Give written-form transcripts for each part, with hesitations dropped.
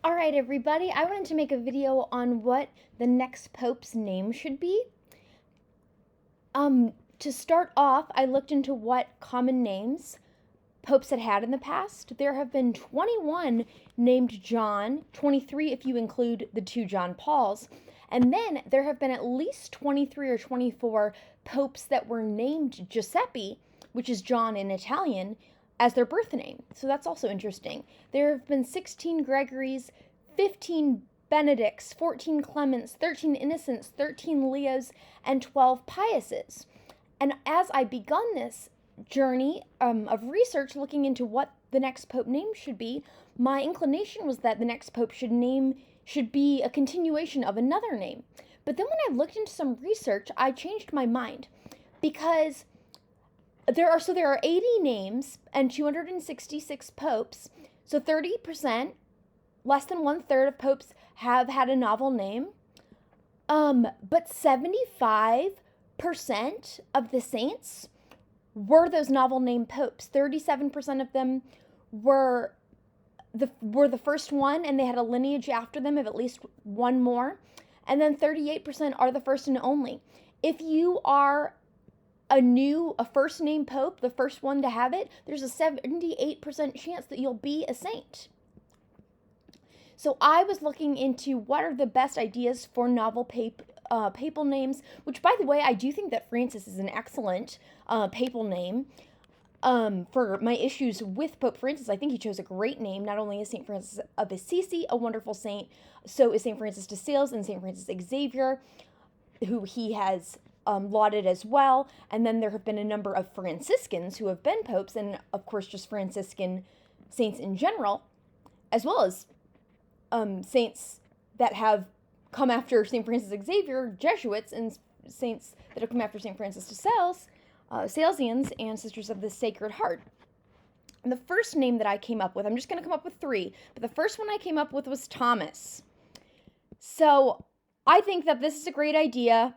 All right, everybody, I wanted to make a video on what the next pope's name should be. To start off, I looked into what common names popes had in the past. There have been 21 named John, 23 if you include the two John Pauls, and then there have been at least 23 or 24 popes that were named Giuseppe, which is John in Italian, as their birth name. So that's also interesting. There have been 16 Gregories, 15 Benedicts, 14 Clements, 13 Innocents, 13 Leos, and 12 Piuses. And as I begun this journey of research looking into what the next pope name should be, my inclination was that the next pope should be a continuation of another name. But then when I looked into some research, I changed my mind because there are 80 names and 266 popes. So 30%, less than 1/3 of popes have had a novel name. But 75% of the saints were those novel name popes. 37% of them were the first one, and they had a lineage after them of at least one more. And then 38% are the first and only. If you are a first name pope, the first one to have it, there's a 78% chance that you'll be a saint. So I was looking into what are the best ideas for novel papal names, which, by the way, I do think that Francis is an excellent papal name. For my issues with Pope Francis, I think he chose a great name. Not only is St. Francis of Assisi a wonderful saint, so is St. Francis de Sales and St. Francis Xavier, who he has lauded as well. And then there have been a number of Franciscans who have been popes, and of course just Franciscan saints in general, as well as saints that have come after St. Francis Xavier, Jesuits, and saints that have come after St. Francis de Sales, Salesians, and Sisters of the Sacred Heart. And the first name that I came up with, I'm just going to come up with 3, but the first one I came up with was Thomas. So I think that this is a great idea.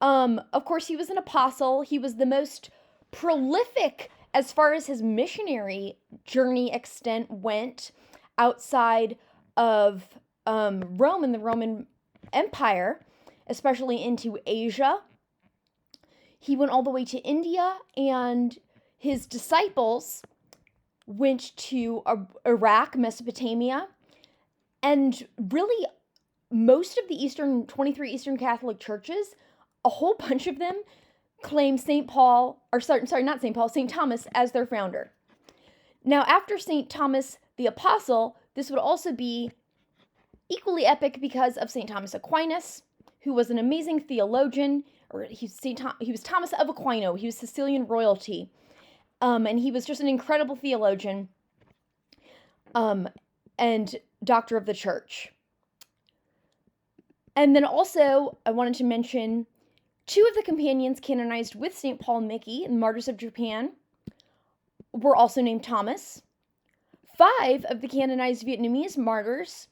Of course, he was an apostle. He was the most prolific as far as his missionary journey extent went outside of Rome and the Roman Empire, especially into Asia. He went all the way to India, and his disciples went to Iraq, Mesopotamia, and really most of the 23 Eastern Catholic churches, a whole bunch of them claim St. Thomas as their founder. Now, after St. Thomas the Apostle, this would also be equally epic because of St. Thomas Aquinas, who was an amazing theologian. He was Thomas of Aquino. He was Sicilian royalty, and he was just an incredible theologian and doctor of the church. And then also, I wanted to mention 2 of the companions canonized with St. Paul Miki in the Martyrs of Japan were also named Thomas. 5 of the canonized Vietnamese martyrs,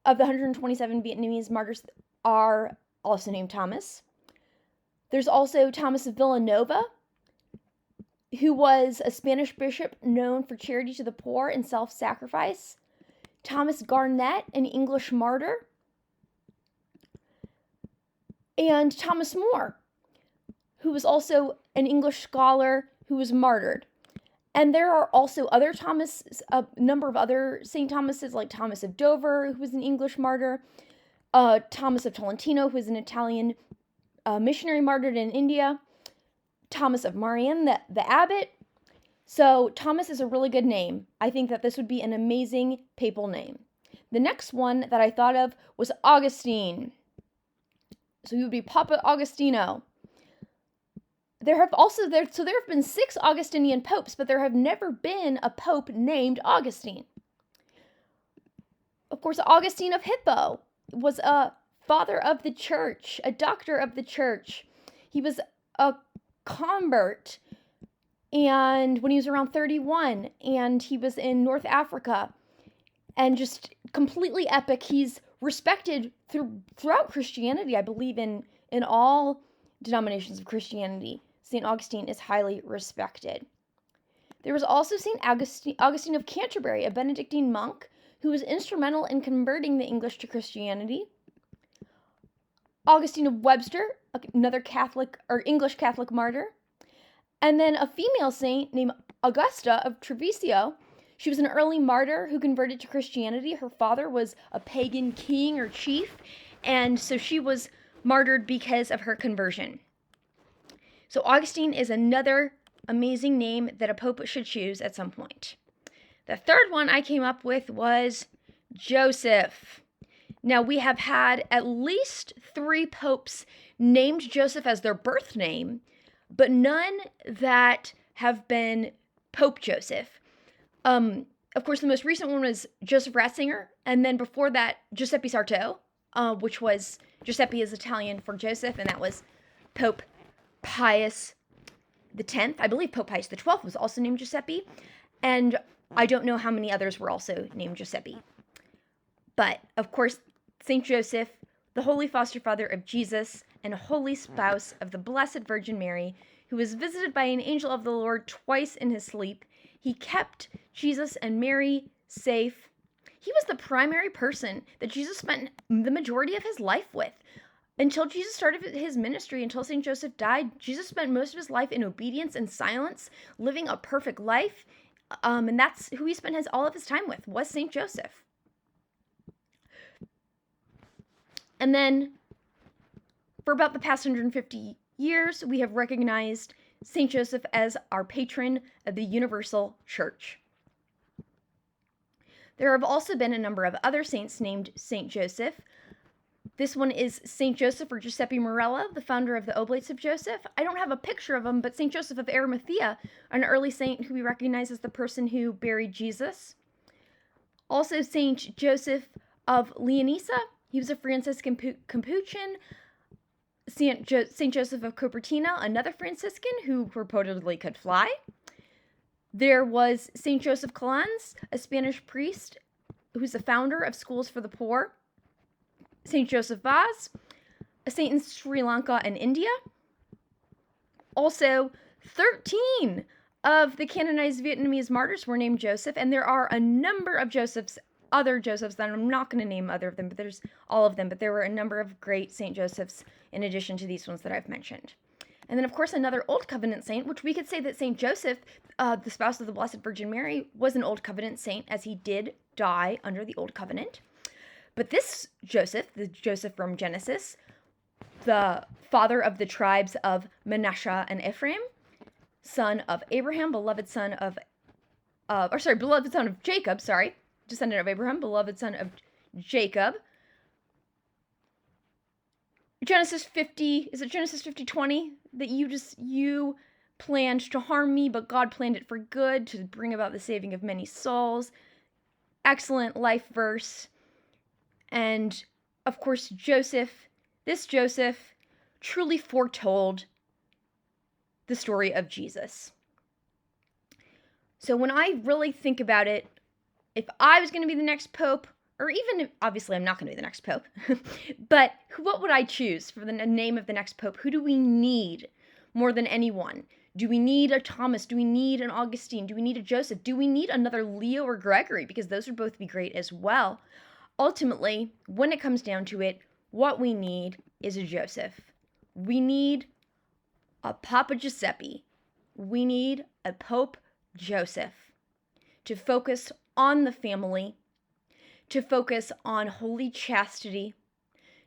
of the 127 Vietnamese martyrs, are also named Thomas. There's also Thomas of Villanova, who was a Spanish bishop known for charity to the poor and self-sacrifice. Thomas Garnet, an English martyr. And Thomas More, who was also an English scholar who was martyred. And there are also other a number of other St. Thomases, like Thomas of Dover, who was an English martyr, Thomas of Tolentino, who was an Italian missionary martyred in India, Thomas of Marian, the abbot. So Thomas is a really good name. I think that this would be an amazing papal name. The next one that I thought of was Augustine. So he would be Papa Augustino. There have been 6 Augustinian popes, but there have never been a pope named Augustine. Of course, Augustine of Hippo was a father of the church, a doctor of the church. He was a convert, and when he was around 31, and he was in North Africa, and just completely epic. He's respected throughout Christianity, I believe, in all denominations of Christianity. St. Augustine is highly respected. There was also St. Augustine of Canterbury, a Benedictine monk who was instrumental in converting the English to Christianity. Augustine of Webster, another Catholic or English Catholic martyr. And then a female saint named Augusta of Treviso. She was an early martyr who converted to Christianity. Her father was a pagan king or chief, and so she was martyred because of her conversion. So Augustine is another amazing name that a pope should choose at some point. The third one I came up with was Joseph. Now, we have had at least 3 popes named Joseph as their birth name, but none that have been Pope Joseph. Of course, the most recent one was Joseph Ratzinger, and then before that, Giuseppe Sarto, which was, Giuseppe is Italian for Joseph, and that was Pope Pius X. I believe Pope Pius XII was also named Giuseppe, and I don't know how many others were also named Giuseppe. But, of course, St. Joseph, the holy foster father of Jesus and holy spouse of the Blessed Virgin Mary, who was visited by an angel of the Lord twice in his sleep, he kept Jesus and Mary safe. He was the primary person that Jesus spent the majority of his life with. Until Jesus started his ministry, until St. Joseph died, Jesus spent most of his life in obedience and silence, living a perfect life. And that's who he spent all of his time with, was St. Joseph. And then, for about the past 150 years, we have recognized St. Joseph as our patron of the Universal Church. There have also been a number of other saints named St. Joseph. This one is St. Joseph or Giuseppe Morella, the founder of the Oblates of Joseph. I don't have a picture of him, but St. Joseph of Arimathea, an early saint who we recognize as the person who buried Jesus. Also, St. Joseph of Leonisa. He was a Franciscan Capuchin. St. Joseph of Cupertino, another Franciscan who reportedly could fly. There was St. Joseph Collins, a Spanish priest who's the founder of Schools for the Poor. St. Joseph Vaz, a saint in Sri Lanka and India. Also, 13 of the canonized Vietnamese martyrs were named Joseph, and there are a number of other Josephs that I'm not going to name other of them, but there's all of them, but there were a number of great St. Josephs in addition to these ones that I've mentioned. And then, of course, another Old Covenant saint, which we could say that St. Joseph, the spouse of the Blessed Virgin Mary, was an Old Covenant saint, as he did die under the Old Covenant. But this Joseph, the Joseph from Genesis, the father of the tribes of Manasseh and Ephraim, son of Abraham, beloved son of Jacob, descendant of Abraham, beloved son of Jacob. Genesis 50:20 that you planned to harm me, but God planned it for good to bring about the saving of many souls. Excellent life verse. And of course, this Joseph truly foretold the story of Jesus. So when I really think about it, if I was going to be the next pope, or even, obviously I'm not going to be the next pope, but what would I choose for the name of the next pope? Who do we need more than anyone? Do we need a Thomas? Do we need an Augustine? Do we need a Joseph? Do we need another Leo or Gregory? Because those would both be great as well. Ultimately, when it comes down to it, what we need is a Joseph. We need a Papa Giuseppe. We need a Pope Joseph to focus on the family, to focus on holy chastity,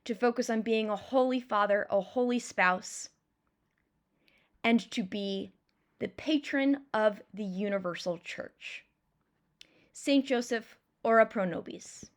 to focus on being a holy father, a holy spouse, and to be the patron of the universal church. Saint Joseph, ora pro nobis.